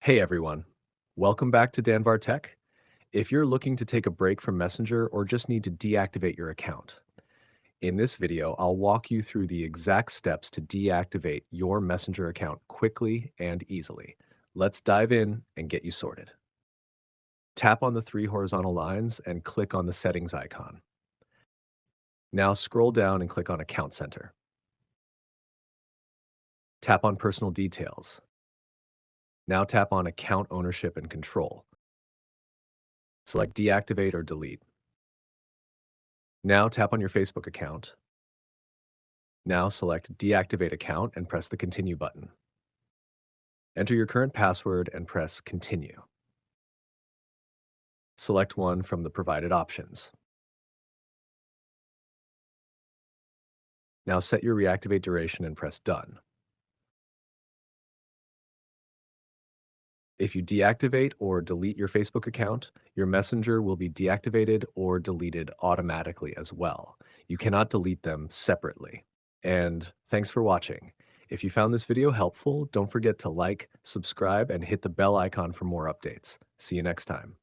Hey everyone, welcome back to Danvar Tech. If you're looking to take a break from Messenger or just need to deactivate your account, in this video, I'll walk you through the exact steps to deactivate your Messenger account quickly and easily. Let's dive in and get you sorted. Tap on the three horizontal lines and click on the settings icon. Now scroll down and click on Account Center. Tap on Personal Details. Now tap on Account Ownership and Control. Select Deactivate or Delete. Now tap on your Facebook account. Now select Deactivate Account and press the Continue button. Enter your current password and press Continue. Select one from the provided options. Now set your reactivate duration and press Done. If you deactivate or delete your Facebook account, your Messenger will be deactivated or deleted automatically as well. You cannot delete them separately. And thanks for watching. If you found this video helpful, don't forget to like, subscribe, and hit the bell icon for more updates. See you next time.